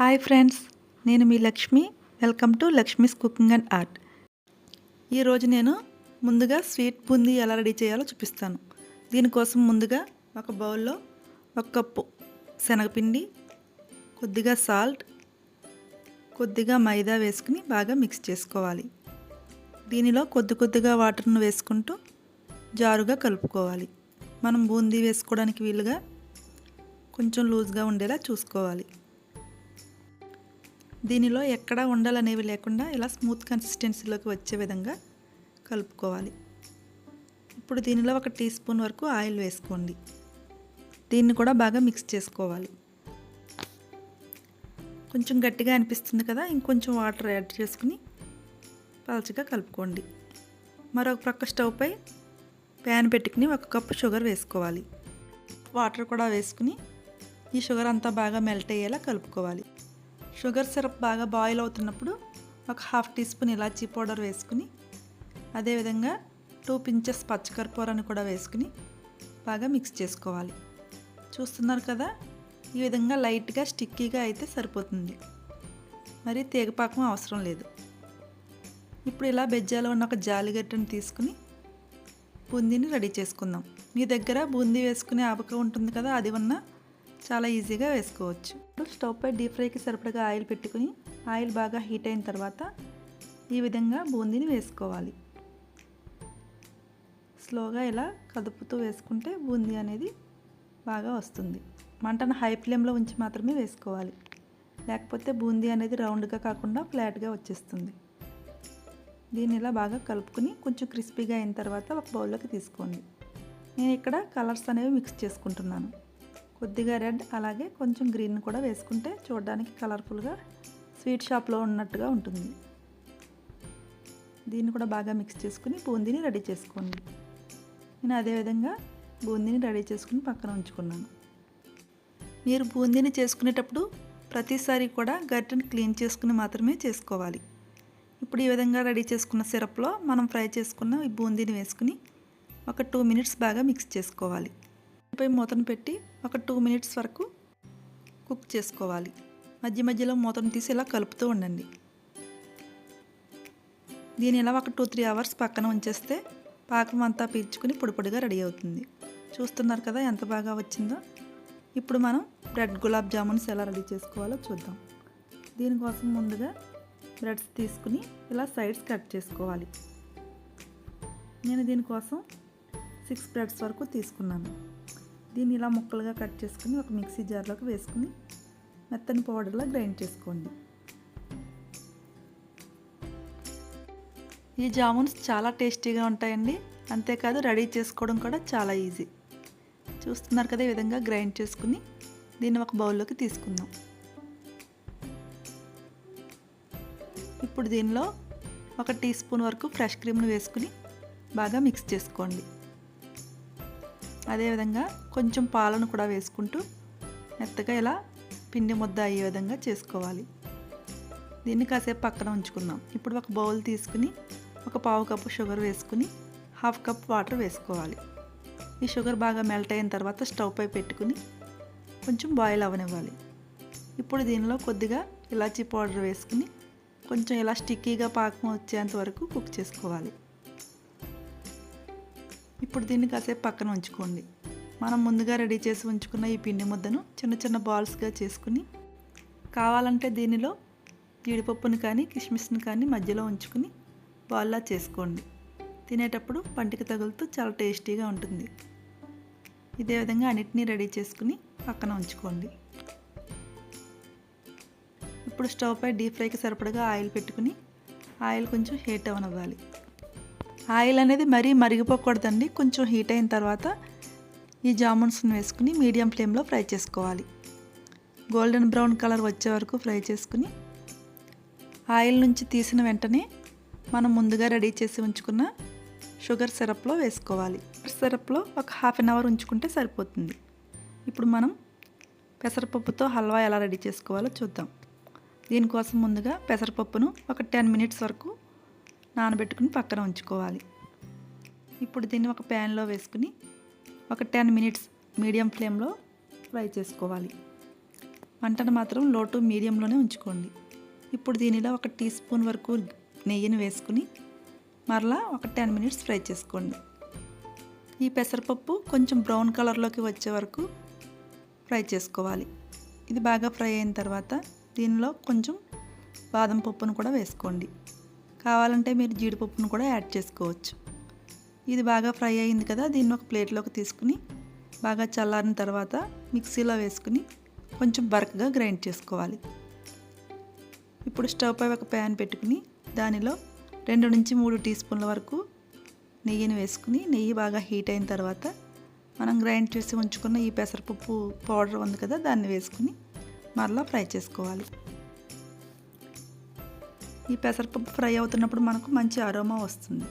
Hi friends, నేను మీ Lakshmi. Welcome to Lakshmi's cooking and art. ఈరోజు నేను ముందుగా స్వీట్ బూందీ ఎలా రెడీ చేయాలో చూపిస్తాను. దీనికోసం ముందుగా ఒక బౌల్లో 1 కప్పు శనగపిండి, కొద్దిగా సాల్ట్, కొద్దిగా మైదా వేసుకుని బాగా మిక్స్ చేసుకోవాలి. దీనిలో కొద్దిగా వాటర్ను వేసుకుంటూ జారుగా కలుపుకోవాలి. మనం బూందీ వేసుకోవడానికి వీలుగా కొంచెం లూజ్గా ఉండేలా చూసుకోవాలి. దీనిలో ఎక్కడా ఉండలనేవి లేకుండా ఇలా స్మూత్ కన్సిస్టెన్సీలోకి వచ్చే విధంగా కలుపుకోవాలి. ఇప్పుడు దీనిలో 1 టీ స్పూన్ వరకు ఆయిల్ వేసుకోండి. దీన్ని కూడా బాగా మిక్స్ చేసుకోవాలి. కొంచెం గట్టిగా అనిపిస్తుంది కదా, ఇంకొంచెం వాటర్ యాడ్ చేసుకుని పలచగా కలుపుకోండి. మరొక ప్రక్క స్టవ్ పై ప్యాన్ పెట్టుకుని 1 కప్పు షుగర్ వేసుకోవాలి. వాటర్ కూడా వేసుకుని ఈ షుగర్ అంతా బాగా మెల్ట్ అయ్యేలా కలుపుకోవాలి. షుగర్ సిరప్ బాగా బాయిల్ అవుతున్నప్పుడు 1/2 టీ స్పూన్ ఇలాచీ పౌడర్ వేసుకుని, అదేవిధంగా 2 పించెస్ పచ్చకర్పూరాన్ని కూడా వేసుకుని బాగా మిక్స్ చేసుకోవాలి. చూస్తున్నారు కదా, ఈ విధంగా లైట్గా స్టిక్కీగా అయితే సరిపోతుంది, మరి తీగపాకం అవసరం లేదు. ఇప్పుడు ఇలా బెజ్జాలో ఉన్న ఒక జాలిగట్టను తీసుకుని బూందీని రెడీ చేసుకుందాం. మీ దగ్గర బూందీ వేసుకునే ఆవక ఉంటుంది కదా, అది ఉన్నా చాలా ఈజీగా వేసుకోవచ్చు. ఇప్పుడు స్టవ్ పై డీప్ ఫ్రైకి సరిపడగా ఆయిల్ పెట్టుకుని ఆయిల్ బాగా హీట్ అయిన తర్వాత ఈ విధంగా బూందీని వేసుకోవాలి. స్లోగా ఇలా కదుపుతూ వేసుకుంటే బూందీ అనేది బాగా వస్తుంది. మంటను హై ఫ్లేమ్లో ఉంచి మాత్రమే వేసుకోవాలి, లేకపోతే బూందీ అనేది రౌండ్గా కాకుండా ఫ్లాట్గా వచ్చేస్తుంది. దీన్ని ఇలా బాగా కలుపుకుని కొంచెం క్రిస్పీగా అయిన తర్వాత ఒక బౌల్లోకి తీసుకోండి. నేను ఇక్కడ కలర్స్ అనేవి మిక్స్ చేసుకుంటున్నాను. కొద్దిగా రెడ్, అలాగే కొంచెం గ్రీన్ కూడా వేసుకుంటే చూడడానికి కలర్ఫుల్గా స్వీట్ షాప్లో ఉన్నట్టుగా ఉంటుంది. దీన్ని కూడా బాగా మిక్స్ చేసుకుని బూందీని రెడీ చేసుకోండి. నేను అదేవిధంగా బూందీని రెడీ చేసుకుని పక్కన ఉంచుకున్నాను. మీరు బూందీని చేసుకునేటప్పుడు ప్రతిసారి కూడా గరిటెని క్లీన్ చేసుకుని మాత్రమే చేసుకోవాలి. ఇప్పుడు ఈ విధంగా రెడీ చేసుకున్న సిరప్లో మనం ఫ్రై చేసుకున్న ఈ బూందీని వేసుకుని ఒక 2 మినిట్స్ బాగా మిక్స్ చేసుకోవాలి. పై మూతను పెట్టి ఒక 2 మినిట్స్ వరకు కుక్ చేసుకోవాలి. మధ్య మధ్యలో మూతను తీసి ఇలా కలుపుతూ ఉండండి. దీని ఇలా ఒక 2-3 అవర్స్ పక్కన ఉంచేస్తే పాకం అంతా పీల్చుకుని పొడిగా రెడీ అవుతుంది. చూస్తున్నారు కదా ఎంత బాగా వచ్చిందో. ఇప్పుడు మనం బ్రెడ్ గులాబ్ జామున్స్ ఎలా రెడీ చేసుకోవాలో చూద్దాం. దీనికోసం ముందుగా బ్రెడ్స్ తీసుకుని ఇలా సైడ్స్ కట్ చేసుకోవాలి. నేను దీనికోసం 6 బ్రెడ్స్ వరకు తీసుకున్నాను. దీన్ని ఇలా ముక్కలుగా కట్ చేసుకుని ఒక మిక్సీ జార్లోకి వేసుకుని మెత్తని పౌడర్లా గ్రైండ్ చేసుకోండి. ఈ జామున్స్ చాలా టేస్టీగా ఉంటాయండి. అంతేకాదు రెడీ చేసుకోవడం కూడా చాలా ఈజీ. చూస్తున్నారు కదా, ఈ విధంగా గ్రైండ్ చేసుకుని దీన్ని ఒక బౌల్లోకి తీసుకుందాం. ఇప్పుడు దీనిలో 1 టీ స్పూన్ వరకు ఫ్రెష్ క్రీమ్ని వేసుకుని బాగా మిక్స్ చేసుకోండి. అదేవిధంగా కొంచెం పాలను కూడా వేసుకుంటూ మెత్తగా ఇలా పిండి ముద్ద అయ్యే విధంగా చేసుకోవాలి. దీన్ని కాసేపు పక్కన ఉంచుకుందాం. ఇప్పుడు ఒక బౌల్ తీసుకుని 1/4 కప్పు షుగర్ వేసుకుని 1/2 కప్ వాటర్ వేసుకోవాలి. ఈ షుగర్ బాగా మెల్ట్ అయిన తర్వాత స్టవ్ పై పెట్టుకుని కొంచెం బాయిల్ అవ్వనివ్వాలి. ఇప్పుడు దీనిలో కొద్దిగా ఇలాచీ పౌడర్ వేసుకుని కొంచెం ఇలా స్టిక్కీగా పాకం వచ్చేంత వరకు కుక్ చేసుకోవాలి. ఇప్పుడు దీన్ని కాసేపు పక్కన ఉంచుకోండి. మనం ముందుగా రెడీ చేసి ఉంచుకున్న ఈ పిండి ముద్దను చిన్న బాల్స్గా చేసుకుని, కావాలంటే దీనిలో జీడిపప్పుని కానీ కిస్మిస్ని కానీ మధ్యలో ఉంచుకుని బాల్లా చేసుకోండి. తినేటప్పుడు పంటికి తగులుతూ చాలా టేస్టీగా ఉంటుంది. ఇదే విధంగా అన్నిటినీ రెడీ చేసుకుని పక్కన ఉంచుకోండి. ఇప్పుడు స్టవ్ పై డీప్ ఫ్రైకి సరిపడగా ఆయిల్ పెట్టుకుని ఆయిల్ కొంచెం హీట్ అవ్వనివ్వాలి. ఆయిల్ అనేది మరీ మరిగిపోకూడదండి. కొంచెం హీట్ అయిన తర్వాత ఈ జామున్స్ని వేసుకుని మీడియం ఫ్లేమ్లో ఫ్రై చేసుకోవాలి. గోల్డెన్ బ్రౌన్ కలర్ వచ్చే వరకు ఫ్రై చేసుకుని ఆయిల్ నుంచి తీసిన వెంటనే మనం ముందుగా రెడీ చేసి ఉంచుకున్న షుగర్ సిరప్లో వేసుకోవాలి. సిరప్లో ఒక 1/2 అవర్ ఉంచుకుంటే సరిపోతుంది. ఇప్పుడు మనం పెసరపప్పుతో హల్వా ఎలా రెడీ చేసుకోవాలో చూద్దాం. దీనికోసం ముందుగా పెసరపప్పును ఒక 10 మినిట్స్ వరకు నానబెట్టుకుని పక్కన ఉంచుకోవాలి. ఇప్పుడు దీన్ని ఒక ప్యాన్లో వేసుకుని ఒక 10 మినిట్స్ మీడియం ఫ్లేమ్లో ఫ్రై చేసుకోవాలి. మంటను మాత్రం లో టు మీడియంలోనే ఉంచుకోండి. ఇప్పుడు దీనిలో 1 టీ స్పూన్ వరకు నెయ్యిని వేసుకుని మరలా ఒక 10 మినిట్స్ ఫ్రై చేసుకోండి. ఈ పెసరపప్పు కొంచెం బ్రౌన్ కలర్లోకి వచ్చే వరకు ఫ్రై చేసుకోవాలి. ఇది బాగా ఫ్రై అయిన తర్వాత దీనిలో కొంచెం బాదం పప్పును కూడా వేసుకోండి. కావాలంటే మీరు జీడిపప్పును కూడా యాడ్ చేసుకోవచ్చు. ఇది బాగా ఫ్రై అయింది కదా, దీన్ని ఒక ప్లేట్లోకి తీసుకుని బాగా చల్లారిన తర్వాత మిక్సీలో వేసుకుని కొంచెం బరకగా గ్రైండ్ చేసుకోవాలి. ఇప్పుడు స్టవ్ పై ఒక ప్యాన్ పెట్టుకుని దానిలో 2 నుంచి 3 టీ స్పూన్ల వరకు నెయ్యిని వేసుకుని నెయ్యి బాగా హీట్ అయిన తర్వాత మనం గ్రైండ్ చేసి ఉంచుకున్న ఈ పెసరపప్పు పౌడర్ ఉంది కదా, దాన్ని వేసుకుని మరలా ఫ్రై చేసుకోవాలి. ఈ పెసరపప్పు ఫ్రై అవుతున్నప్పుడు మనకు మంచి అరోమా వస్తుంది.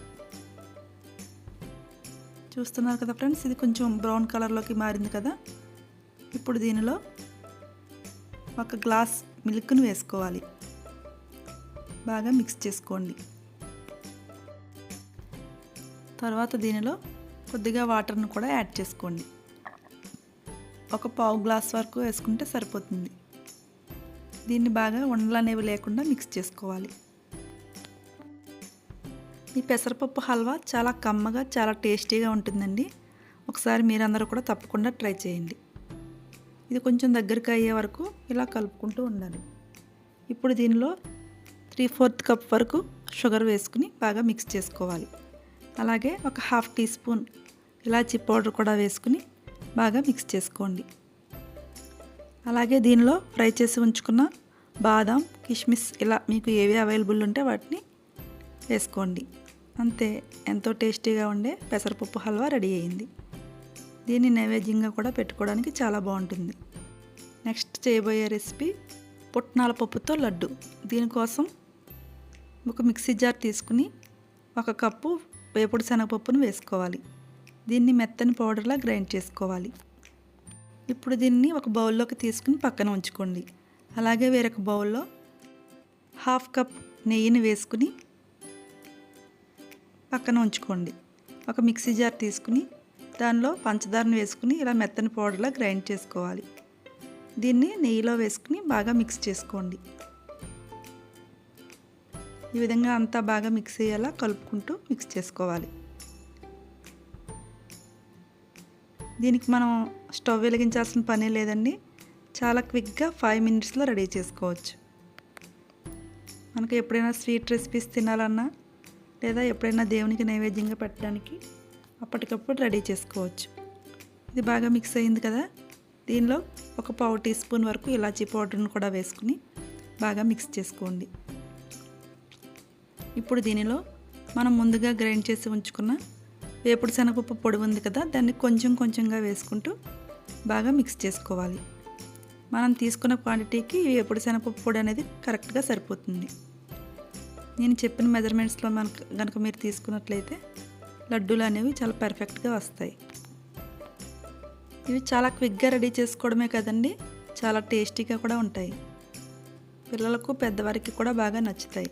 చూస్తున్నారు కదా ఫ్రెండ్స్, ఇది కొంచెం బ్రౌన్ కలర్లోకి మారింది కదా. ఇప్పుడు దీనిలో 1 గ్లాస్ మిల్క్ను వేసుకోవాలి. బాగా మిక్స్ చేసుకోండి. తర్వాత దీనిలో కొద్దిగా వాటర్ను కూడా యాడ్ చేసుకోండి. 1 పావు గ్లాస్ వరకు వేసుకుంటే సరిపోతుంది. దీన్ని బాగా ఉండలు అనేవి లేకుండా మిక్స్ చేసుకోవాలి. ఈ పెసరపప్పు హల్వా చాలా కమ్మగా చాలా టేస్టీగా ఉంటుందండి. ఒకసారి మీరందరూ కూడా తప్పకుండా ట్రై చేయండి. ఇది కొంచెం దగ్గరికి అయ్యే వరకు ఇలా కలుపుకుంటూ ఉండాలి. ఇప్పుడు దీనిలో 3/4 కప్ వరకు షుగర్ వేసుకుని బాగా మిక్స్ చేసుకోవాలి. అలాగే 1/2 టీ స్పూన్ ఇలాచీ పౌడర్ కూడా వేసుకుని బాగా మిక్స్ చేసుకోండి. అలాగే దీనిలో ఫ్రై చేసి ఉంచుకున్న బాదాం, కిస్మిస్ ఇలా మీకు ఏవి అవైలబుల్ ఉంటే వాటిని వేసుకోండి. అంతే, ఎంతో టేస్టీగా ఉండే పెసరపప్పు హల్వా రెడీ అయింది. దీన్ని నైవేద్యంగా కూడా పెట్టుకోవడానికి చాలా బాగుంటుంది. నెక్స్ట్ చేయబోయే రెసిపీ పుట్నాల పప్పుతో లడ్డు. దీనికోసం ఒక మిక్సీ జార్ తీసుకుని 1 కప్పు వేపుడు శనగపప్పును వేసుకోవాలి. దీన్ని మెత్తని పౌడర్లా గ్రైండ్ చేసుకోవాలి. ఇప్పుడు దీన్ని ఒక బౌల్లోకి తీసుకుని పక్కన ఉంచుకోండి. అలాగే వేరొక బౌల్లో 1/2 కప్ నెయ్యిని వేసుకుని పక్కన ఉంచుకోండి. ఒక మిక్సీ జార్ తీసుకుని దానిలో పంచదారను వేసుకుని ఇలా మెత్తని పౌడర్లా గ్రైండ్ చేసుకోవాలి. దీన్ని నెయ్యిలో వేసుకుని బాగా మిక్స్ చేసుకోండి. ఈ విధంగా అంతా బాగా మిక్స్ అయ్యేలా కలుపుకుంటూ మిక్స్ చేసుకోవాలి. దీనికి మనం స్టవ్ వెలిగించాల్సిన పని లేదండి. చాలా క్విక్గా 5 మినిట్స్లో రెడీ చేసుకోవచ్చు. మనకు ఎప్పుడైనా స్వీట్ రెసిపీస్ తినాలన్నా లేదా ఎప్పుడైనా దేవునికి నైవేద్యంగా పెట్టడానికి అప్పటికప్పుడు రెడీ చేసుకోవచ్చు. ఇది బాగా మిక్స్ అయింది కదా, దీనిలో 1 పావు టీ స్పూన్ వరకు ఇలాచీ పౌడర్ను కూడా వేసుకుని బాగా మిక్స్ చేసుకోండి. ఇప్పుడు దీనిలో మనం ముందుగా గ్రైండ్ చేసి ఉంచుకున్న వేపుడు శనగపప్పు పొడి ఉంది కదా, దాన్ని కొంచెం కొంచెంగా వేసుకుంటూ బాగా మిక్స్ చేసుకోవాలి. మనం తీసుకున్న క్వాంటిటీకి ఈ వేపుడు శనగపప్పు పొడి అనేది కరెక్ట్గా సరిపోతుంది. నేను చెప్పిన మెజర్మెంట్స్లో కనుక మీరు తీసుకున్నట్లయితే లడ్డూలు అనేవి చాలా పర్ఫెక్ట్గా వస్తాయి. ఇవి చాలా క్విక్గా రెడీ చేసుకోవడమే కదండి, చాలా టేస్టీగా కూడా ఉంటాయి. పిల్లలకు పెద్దవారికి కూడా బాగా నచ్చుతాయి.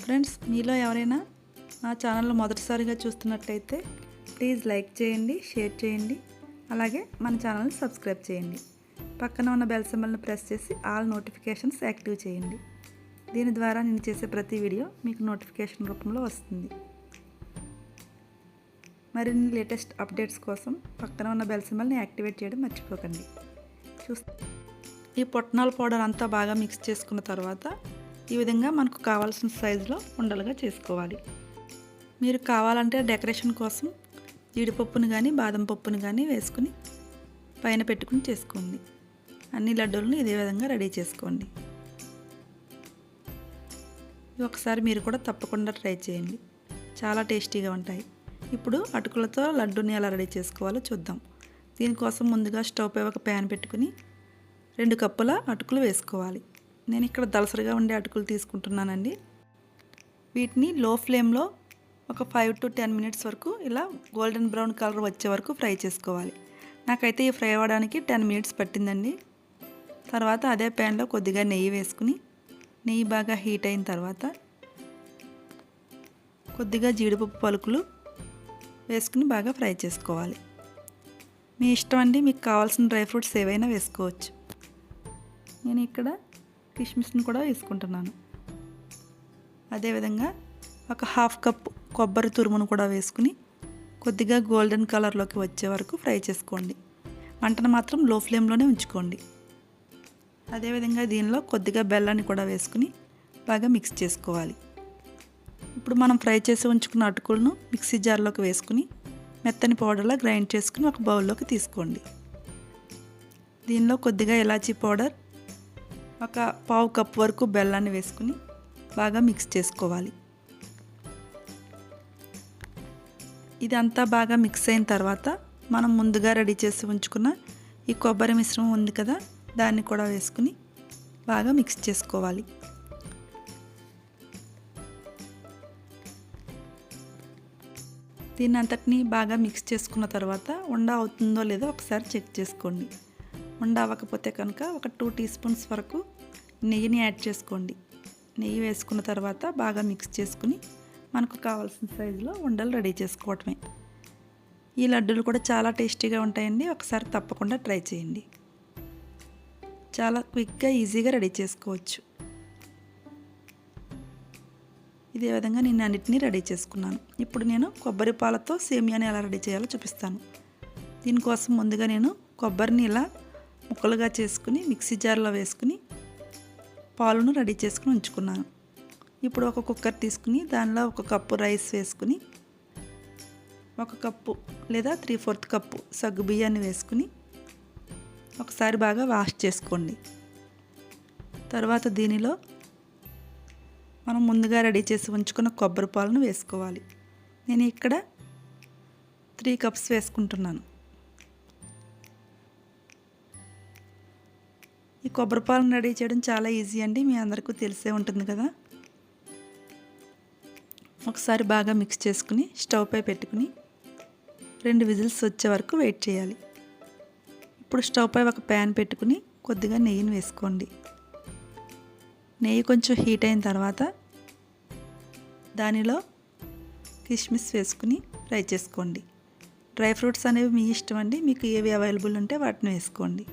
ఫ్రెండ్స్, మీలో ఎవరైనా నా ఛానల్ మొదటిసారిగా చూస్తున్నట్లయితే ప్లీజ్ లైక్ చేయండి, షేర్ చేయండి, అలాగే మన ఛానల్ని సబ్స్క్రైబ్ చేయండి. పక్కన ఉన్న బెల్ సింబల్ని ప్రెస్ చేసి ఆల్ నోటిఫికేషన్స్ యాక్టివ్ చేయండి. దీని ద్వారా నేను చేసే ప్రతి వీడియో మీకు నోటిఫికేషన్ రూపంలో వస్తుంది. మరిన్ని లేటెస్ట్ అప్డేట్స్ కోసం పక్కన ఉన్న బెల్ సింబల్ని యాక్టివేట్ చేయడం మర్చిపోకండి. ఈ పుట్నాల పౌడర్ అంతా బాగా మిక్స్ చేసుకున్న తర్వాత ఈ విధంగా మనకు కావాల్సిన సైజులో ఉండలుగా చేసుకోవాలి. మీరు కావాలంటే డెకరేషన్ కోసం జీడిపప్పును కానీ బాదం పప్పును కానీ వేసుకుని పైన పెట్టుకుని చేసుకోండి. అన్ని లడ్డూలను ఇదే విధంగా రెడీ చేసుకోండి. ఒకసారి మీరు కూడా తప్పకుండా ట్రై చేయండి, చాలా టేస్టీగా ఉంటాయి. ఇప్పుడు అటుకులతో లడ్డూని ఎలా రెడీ చేసుకోవాలో చూద్దాం. దీనికోసం ముందుగా స్టవ్ పై ఒక ప్యాన్ పెట్టుకుని 2 కప్పుల అటుకులు వేసుకోవాలి. నేను ఇక్కడ దలసరిగా ఉండే అటుకులు తీసుకుంటున్నానండి. వీటిని లో ఫ్లేమ్లో ఒక 5 to 10 మినిట్స్ వరకు ఇలా గోల్డెన్ బ్రౌన్ కలర్ వచ్చే వరకు ఫ్రై చేసుకోవాలి. నాకైతే ఈ ఫ్రై అవ్వడానికి 10 మినిట్స్ పట్టిందండి. తర్వాత అదే ప్యాన్లో కొద్దిగా నెయ్యి వేసుకుని నెయ్యి బాగా హీట్ అయిన తర్వాత కొద్దిగా జీడిపప్పు పలుకులు వేసుకుని బాగా ఫ్రై చేసుకోవాలి. మీ ఇష్టం అండి, మీకు కావాల్సిన డ్రై ఫ్రూట్స్ ఏవైనా వేసుకోవచ్చు. నేను ఇక్కడ కిస్మిస్ని కూడా వేసుకుంటున్నాను. అదేవిధంగా ఒక హాఫ్ కప్ కొబ్బరి తురుమును కూడా వేసుకుని కొద్దిగా గోల్డెన్ కలర్లోకి వచ్చే వరకు ఫ్రై చేసుకోండి. మంటను మాత్రం లో ఫ్లేమ్లోనే ఉంచుకోండి. అదేవిధంగా దీనిలో కొద్దిగా బెల్లాన్ని కూడా వేసుకుని బాగా మిక్స్ చేసుకోవాలి. ఇప్పుడు మనం ఫ్రై చేసి ఉంచుకున్న అటుకులను మిక్సీ జార్లోకి వేసుకుని మెత్తని పౌడర్లా గ్రైండ్ చేసుకుని ఒక బౌల్లోకి తీసుకోండి. దీనిలో కొద్దిగా ఇలాచీ పౌడర్, ఒక పావు కప్ వరకు బెల్లాన్ని వేసుకుని బాగా మిక్స్ చేసుకోవాలి. ఇదంతా బాగా మిక్స్ అయిన తర్వాత మనం ముందుగా రెడీ చేసి ఉంచుకున్న ఈ కొబ్బరి మిశ్రమం ఉంది కదా, దాన్ని కూడా వేసుకుని బాగా మిక్స్ చేసుకోవాలి. దీన్ని అంతటినీ బాగా మిక్స్ చేసుకున్న తర్వాత ఉండ అవుతుందో లేదో ఒకసారి చెక్ చేసుకోండి. ఉండ అవ్వకపోతే కనుక ఒక 2 టీ స్పూన్స్ వరకు నెయ్యిని యాడ్ చేసుకోండి. నెయ్యి వేసుకున్న తర్వాత బాగా మిక్స్ చేసుకుని మనకు కావాల్సిన సైజులో ఉండలు రెడీ చేసుకోవటమే. ఈ లడ్డూలు కూడా చాలా టేస్టీగా ఉంటాయండి. ఒకసారి తప్పకుండా ట్రై చేయండి. చాలా క్విక్గా ఈజీగా రెడీ చేసుకోవచ్చు. ఇదే విధంగా నేను అన్నిటినీ రెడీ చేసుకున్నాను. ఇప్పుడు నేను కొబ్బరి పాలతో సేమియాని ఎలా రెడీ చేయాలో చూపిస్తాను. దీనికోసం ముందుగా నేను కొబ్బరిని ఇలా ముక్కలుగా చేసుకుని మిక్సీ జార్లో వేసుకుని పాలను రెడీ చేసుకుని ఉంచుకున్నాను. ఇప్పుడు ఒక కుక్కర్ తీసుకుని దానిలో ఒక కప్పు రైస్ వేసుకుని 1 కప్పు లేదా 3/4 కప్పు సగ్గు బియ్యాన్ని వేసుకుని ఒకసారి బాగా వాష్ చేసుకోండి. తర్వాత దీనిలో మనం ముందుగా రెడీ చేసి ఉంచుకున్న కొబ్బరి పాలను వేసుకోవాలి. నేను ఇక్కడ 3 కప్స్ వేసుకుంటున్నాను. ఈ కొబ్బరి పాలను రెడీ చేయడం చాలా ఈజీ అండి, మీ అందరికీ తెలిసే ఉంటుంది కదా. ఒకసారి బాగా మిక్స్ చేసుకుని స్టవ్ పై పెట్టుకుని 2 విజిల్స్ వచ్చే వరకు వెయిట్ చేయాలి. ఇప్పుడు స్టవ్ పై ఒక ప్యాన్ పెట్టుకుని కొద్దిగా నెయ్యిని వేసుకోండి. నెయ్యి కొంచెం హీట్ అయిన తర్వాత దానిలో కిస్మిస్ వేసుకుని ఫ్రై చేసుకోండి. డ్రై ఫ్రూట్స్ అనేవి మీ ఇష్టం అండి, మీకు ఏవి అవైలబుల్ ఉంటే వాటిని వేసుకోండి.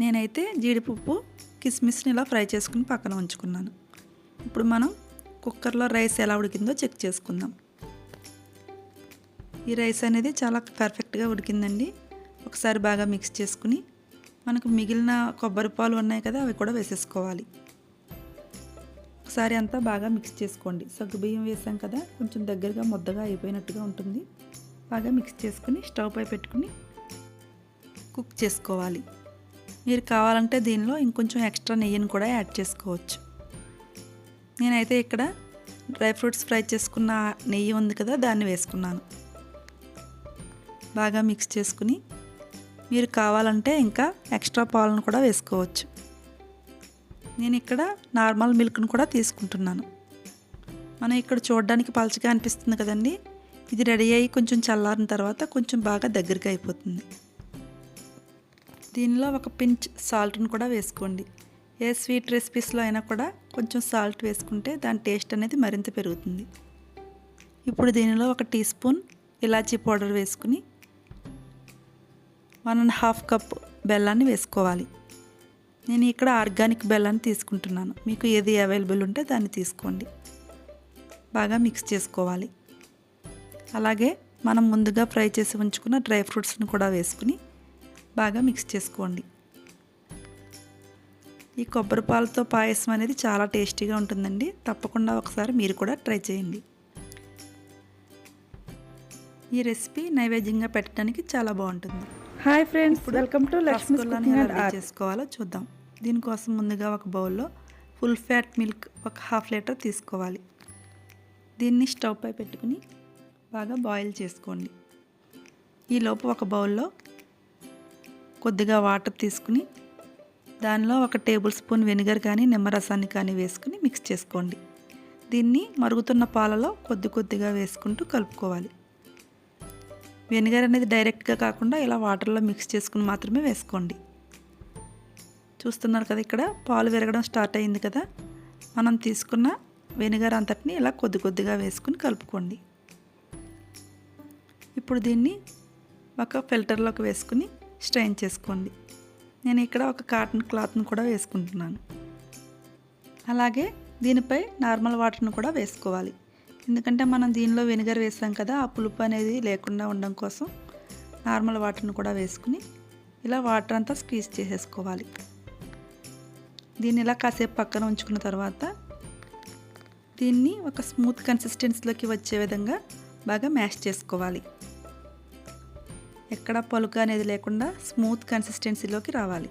నేనైతే జీడిపప్పు కిస్మిస్ని ఇలా ఫ్రై చేసుకుని పక్కన ఉంచుకున్నాను. ఇప్పుడు మనం కుక్కర్లో రైస్ ఎలా ఉడికిందో చెక్ చేసుకుందాం. ఈ రైస్ అనేది చాలా పర్ఫెక్ట్గా ఉడికిందండి. ఒకసారి బాగా మిక్స్ చేసుకుని మనకు మిగిలిన కొబ్బరి పాలు ఉన్నాయి కదా, అవి కూడా వేసేసుకోవాలి. ఒకసారి అంతా బాగా మిక్స్ చేసుకోండి. సగ్గుబియ్యం వేసాం కదా, కొంచెం దగ్గరగా ముద్దగా అయిపోయినట్టుగా ఉంటుంది. బాగా మిక్స్ చేసుకుని స్టవ్ పై పెట్టుకుని కుక్ చేసుకోవాలి. మీరు కావాలంటే దీనిలో ఇంకొంచెం ఎక్స్ట్రా నెయ్యిని కూడా యాడ్ చేసుకోవచ్చు. నేనైతే ఇక్కడ డ్రై ఫ్రూట్స్ ఫ్రై చేసుకున్న నెయ్యి ఉంది కదా, దాన్ని వేసుకున్నాను. బాగా మిక్స్ చేసుకుని మీరు కావాలంటే ఇంకా ఎక్స్ట్రా పాలను కూడా వేసుకోవచ్చు. నేను ఇక్కడ నార్మల్ మిల్క్ను కూడా తీసుకుంటున్నాను. మనం ఇక్కడ చూడడానికి పలచగా అనిపిస్తుంది కదండి, ఇది రెడీ అయ్యి కొంచెం చల్లారిన తర్వాత కొంచెం బాగా దగ్గరికి అయిపోతుంది. దీనిలో ఒక పించ్ సాల్ట్ను కూడా వేసుకోండి. ఏ స్వీట్ రెసిపీస్లో అయినా కూడా కొంచెం సాల్ట్ వేసుకుంటే దాని టేస్ట్ అనేది మరింత పెరుగుతుంది. ఇప్పుడు దీనిలో 1 టీ స్పూన్ ఇలాచీ పౌడర్ వేసుకుని 1.5 కప్ బెల్లాన్ని వేసుకోవాలి. నేను ఇక్కడ ఆర్గానిక్ బెల్లాన్ని తీసుకుంటున్నాను. మీకు ఏది అవైలబుల్ ఉంటే దాన్ని తీసుకోండి. బాగా మిక్స్ చేసుకోవాలి. అలాగే మనం ముందుగా ఫ్రై చేసి ఉంచుకున్న డ్రై ఫ్రూట్స్ని కూడా వేసుకుని బాగా మిక్స్ చేసుకోండి. ఈ కొబ్బరి పాలతో పాయసం అనేది చాలా టేస్టీగా ఉంటుందండి. తప్పకుండా ఒకసారి మీరు కూడా ట్రై చేయండి. ఈ రెసిపీ నైవేద్యంగా పెట్టడానికి చాలా బాగుంటుంది. Hi friends, welcome to Lakshmi ఎలా చేసుకోవాలో చూద్దాం. దీనికోసం ముందుగా ఒక బౌల్లో ఫుల్ ఫ్యాట్ మిల్క్ 1/2 లీటర్ తీసుకోవాలి. దీన్ని స్టవ్ పై పెట్టుకుని బాగా బాయిల్ చేసుకోండి. ఈలోపు ఒక బౌల్లో కొద్దిగా వాటర్ తీసుకుని దానిలో 1 టేబుల్ స్పూన్ వెనిగర్ కానీ నిమ్మరసాన్ని కానీ వేసుకుని మిక్స్ చేసుకోండి. దీన్ని మరుగుతున్న పాలలో కొద్దిగా వేసుకుంటూ కలుపుకోవాలి. వెనిగర్ అనేది డైరెక్ట్గా కాకుండా ఇలా వాటర్లో మిక్స్ చేసుకుని మాత్రమే వేసుకోండి. చూస్తున్నారు కదా, ఇక్కడ పాలు విరగడం స్టార్ట్ అయింది కదా. మనం తీసుకున్న వెనిగర్ అంతటిని ఇలా కొద్దిగా వేసుకుని కలుపుకోండి. ఇప్పుడు దీన్ని ఒక ఫిల్టర్లోకి వేసుకుని స్ట్రెయిన్ చేసుకోండి. నేను ఇక్కడ ఒక కాటన్ క్లాత్ని కూడా వేసుకుంటున్నాను. అలాగే దీనిపై నార్మల్ వాటర్ని కూడా వేసుకోవాలి. ఎందుకంటే మనం దీనిలో వెనిగర్ వేసాం కదా, ఆ పులుపు అనేది లేకుండా ఉండడం కోసం నార్మల్ వాటర్ని కూడా వేసుకుని ఇలా వాటర్ అంతా స్క్వీజ్ చేసేసుకోవాలి. దీన్ని ఇలా కాసేపు పక్కన ఉంచుకున్న తర్వాత దీన్ని ఒక స్మూత్ కన్సిస్టెన్సీలోకి వచ్చే విధంగా బాగా మ్యాష్ చేసుకోవాలి. ఎక్కడ పలుకు అనేది లేకుండా స్మూత్ కన్సిస్టెన్సీలోకి రావాలి.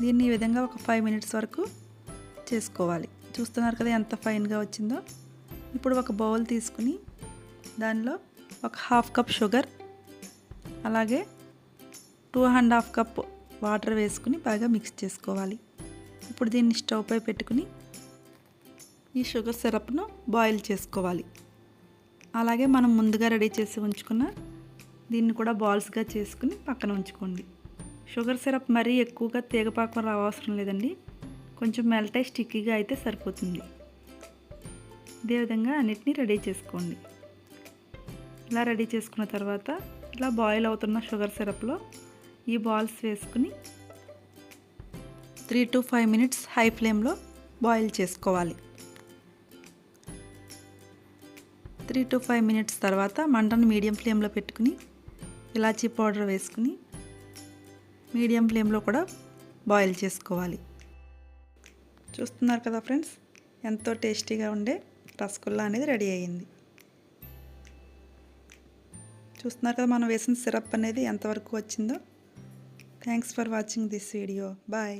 దీన్ని ఈ విధంగా ఒక 5 మినిట్స్ వరకు చేసుకోవాలి. చూస్తున్నారు కదా ఎంత ఫైన్గా వచ్చిందో. ఇప్పుడు ఒక బౌల్ తీసుకుని దానిలో ఒక 1/2 కప్ షుగర్ అలాగే 2.5 కప్ వాటర్ వేసుకుని బాగా మిక్స్ చేసుకోవాలి. ఇప్పుడు దీన్ని స్టవ్ పై పెట్టుకుని ఈ షుగర్ సిరప్ను బాయిల్ చేసుకోవాలి. అలాగే మనం ముందుగా రెడీ చేసి ఉంచుకున్న దీన్ని కూడా బాల్స్గా చేసుకుని పక్కన ఉంచుకోండి. షుగర్ సిరప్ మరీ ఎక్కువగా తీగపాకం రావసరం లేదండి, కొంచెం మెల్ట్ అయి స్టిక్కీగా అయితే సరిపోతుంది. ఇదే విధంగా అన్నిటినీ రెడీ చేసుకోండి. ఇలా రెడీ చేసుకున్న తర్వాత ఇలా బాయిల్ అవుతున్న షుగర్ సిరప్లో ఈ బాల్స్ వేసుకుని 3 to 5 మినిట్స్ హై ఫ్లేమ్లో బాయిల్ చేసుకోవాలి. 3 to 5 మినిట్స్ తర్వాత మంటను మీడియం ఫ్లేమ్లో పెట్టుకుని ఇలాచీ పౌడర్ వేసుకుని మీడియం ఫ్లేమ్లో కూడా బాయిల్ చేసుకోవాలి. చూస్తున్నారు కదా ఫ్రెండ్స్, ఎంతో టేస్టీగా ఉండే రసగుల్లా అనేది రెడీ అయ్యింది. చూస్తున్నారు కదా మనం వేసిన సిరప్ అనేది ఎంతవరకు వచ్చిందో. Thanks for watching this video. Bye.